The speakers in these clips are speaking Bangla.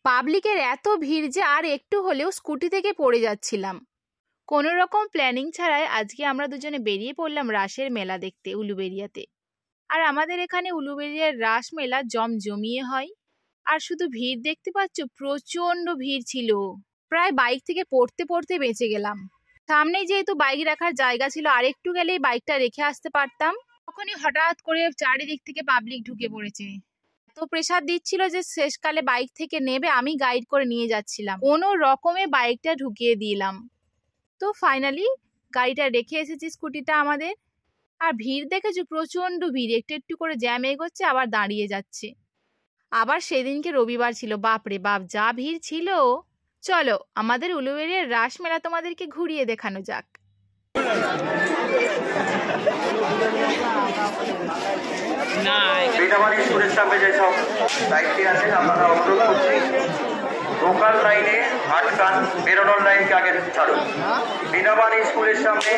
পাবলিকের এত ভিড় যে আর একটু হলেও স্কুটি থেকে পড়ে যাচ্ছিলাম। কোনো রকম প্ল্যানিং ছাড়াই আজকে আমরা দুজনে বেরিয়ে পড়লাম রাসের মেলা দেখতে উলুবেড়িয়াতে। আর আমাদের এখানে উলুবেড়িয়ার রাস মেলা জমিয়ে হয়। আর শুধু ভিড় দেখতে পাচ্ছ, প্রচন্ড ভিড় ছিল। প্রায় বাইক থেকে পড়তে পড়তে বেঁচে গেলাম। সামনেই যেহেতু বাইক রাখার জায়গা ছিল, আর একটু গেলেই বাইকটা রেখে আসতে পারতাম। তখনই হঠাৎ করে চারিদিক থেকে পাবলিক ঢুকে পড়েছে। এত প্রেসার দিচ্ছিল যে শেষকালে বাইক থেকে নেবে আমি গাইড করে নিয়ে যাচ্ছিলাম, কোনো রকমে বাইকটা ঢুকিয়ে দিলাম। তো ফাইনালি গাড়িটা রেখে এসেছি স্কুটিটা আমাদের। আর ভিড় দেখেছো, প্রচন্ড ভিড়, একটু একটু করে জ্যাম এগোচ্ছে আবার দাঁড়িয়ে যাচ্ছে। আবার সেদিনকে রবিবার ছিল, বাপরে বাপ যা ভিড় ছিল। চলো আমাদের উলুবেড়িয়ার রাস মেলা তোমাদেরকে ঘুরিয়ে দেখানো যাক। স্কুলের সামনে যেসব লাইনটি আছে আপনারা অনুরোধ করছি লোকাল লাইনে আটকান, বেরোনোর লাইনকে আগে ছাড়ুন। বিনাবাড়ি স্কুলের সামনে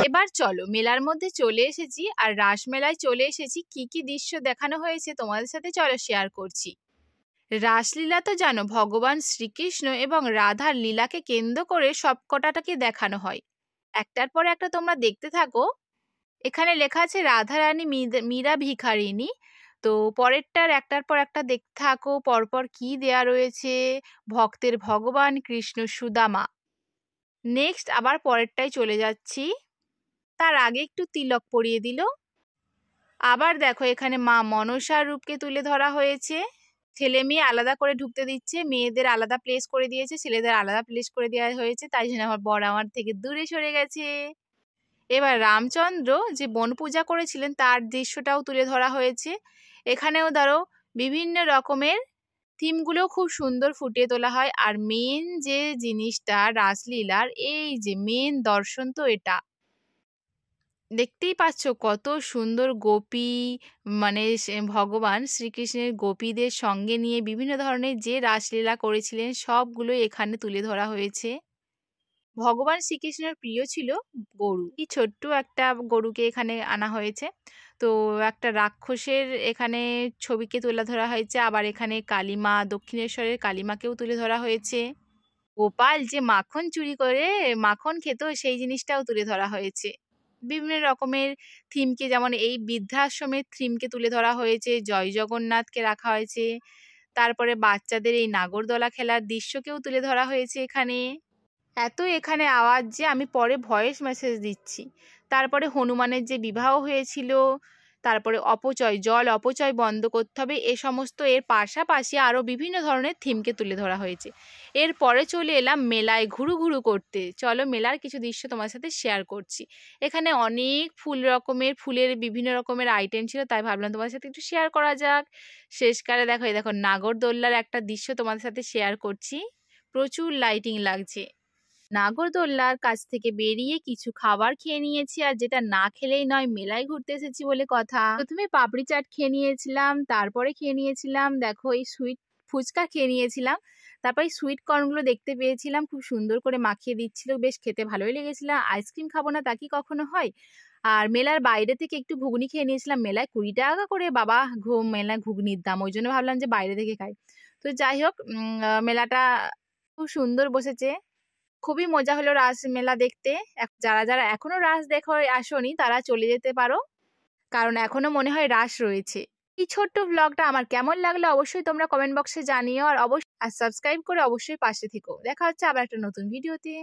এবার চলো মেলার মধ্যে চলে এসেছি, আর রাস মেলায় চলে এসেছি। কি কি দৃশ্য দেখানো হয়েছে তোমাদের সাথে চলো শেয়ার করছি। রাসলীলা তো জানো, ভগবান শ্রীকৃষ্ণ এবং রাধার লীলাকে কেন্দ্র করে সবকটাকে দেখানো হয়। একটার পর একটা তোমরা দেখতে থাকো। এখানে লেখা আছে রাধারানী মীরা ভিখারিণী। তো পরেরটার একটার পর একটা দেখতে থাকো, পরপর কি দেয়া রয়েছে। ভক্তের ভগবান কৃষ্ণ সুদামা। নেক্সট আবার পরেরটায় চলে যাচ্ছি। তার আগে একটু তিলক পরিয়ে দিল। আবার দেখো এখানে মা মনসার রূপকে তুলে ধরা হয়েছে। ছেলে মেয়ে আলাদা করে ঢুকতে দিচ্ছে, মেয়েদের আলাদা প্লেস করে দিয়েছে, ছেলেদের আলাদা প্লেস করে দেওয়া হয়েছে। তাই জন্য আমার বর আমার থেকে দূরে সরে গেছে। এবার রামচন্দ্র যে বন পূজা করেছিলেন তার দৃশ্যটাও তুলে ধরা হয়েছে। এখানেও ধরো বিভিন্ন রকমের থিমগুলো খুব সুন্দর ফুটিয়ে তোলা হয়। আর মেন যে জিনিসটা রাসলীলার, এই যে মেন দর্শন, তো এটা দেখতেই পাচ্ছ কত সুন্দর গোপী, মানে ভগবান শ্রীকৃষ্ণের গোপীদের সঙ্গে নিয়ে বিভিন্ন ধরনের যে রাসলীলা করেছিলেন সবগুলো এখানে তুলে ধরা হয়েছে। ভগবান শ্রীকৃষ্ণের প্রিয় ছিল গরু। এই ছোট্ট একটা গরুকে এখানে আনা হয়েছে। তো একটা রাক্ষসের এখানে ছবিকে তুলে ধরা হয়েছে। আবার এখানে কালীমা, দক্ষিণেশ্বরের কালীমাকেও তুলে ধরা হয়েছে। গোপাল যে মাখন চুরি করে মাখন খেত, সেই জিনিসটাও তুলে ধরা হয়েছে। বিভিন্ন রকমের থিমকে, যেমন এই বৃদ্ধাশ্রমের থিমকে তুলে ধরা হয়েছে, জয় জগন্নাথকে রাখা হয়েছে। তারপরে বাচ্চাদের এই নাগরদোলা খেলার দৃশ্যকেও তুলে ধরা হয়েছে এখানে। এত এখানে আওয়াজ যে আমি পরে ভয়েস মেসেজ দিচ্ছি। তারপরে হনুমানের যে বিবাহ হয়েছিল, তারপরে জল অপচয় বন্ধ করতে হবে, এ সমস্ত এর পাশাপাশি আরও বিভিন্ন ধরনের থিমকে তুলে ধরা হয়েছে। এরপরে চলে এলাম মেলায় ঘুরু ঘুরু করতে। চলো মেলার কিছু দৃশ্য তোমার সাথে শেয়ার করছি। এখানে অনেক ফুলের বিভিন্ন রকমের আইটেম ছিল, তাই ভাবলাম তোমার সাথে একটু শেয়ার করা যাক। শেষকালে দেখো এই দেখো নাগরদোল্লার একটা দৃশ্য তোমাদের সাথে শেয়ার করছি। প্রচুর লাইটিং লাগছে। নাগরদোল্লার কাছ থেকে বেরিয়ে কিছু খাবার খেয়ে নিয়েছি, আর যেটা না খেলেই নয়, মেলায় ঘুরতে এসেছি বলে কথা। প্রথমে পাপড়ি চাট খেয়ে নিয়েছিলাম, তারপরে খেয়ে নিয়েছিলাম দেখো এই সুইট ফুচকা খেয়ে নিয়েছিলাম। তারপরে এই সুইট কর্নগুলো দেখতে পেয়েছিলাম, খুব সুন্দর করে মাখিয়ে দিচ্ছিল, বেশ খেতে ভালোই লেগেছিল। আইসক্রিম খাবো না তা কি কখনো হয়। আর মেলার বাইরে থেকে একটু ঘুগনি খেয়ে নিয়েছিলাম। মেলায় 20 টাকা করে বাবা মেলায় ঘুগনির দাম, ওই জন্য ভাবলাম যে বাইরে থেকে খাই। তো যাই হোক, মেলাটা খুব সুন্দর বসেছে। খুবই মজা হলো রাস মেলা দেখতে। যারা যারা এখনো রাস দেখো আসোনি তারা চলে যেতে পারো, কারণ এখনো মনে হয় রাস রয়েছে। এই ছোট্ট ব্লগটা আমার কেমন লাগলো অবশ্যই তোমরা কমেন্ট বক্সে জানিও, আর সাবস্ক্রাইব করে অবশ্যই পাশে থেকো। দেখা হচ্ছে আবার একটা নতুন ভিডিওতে।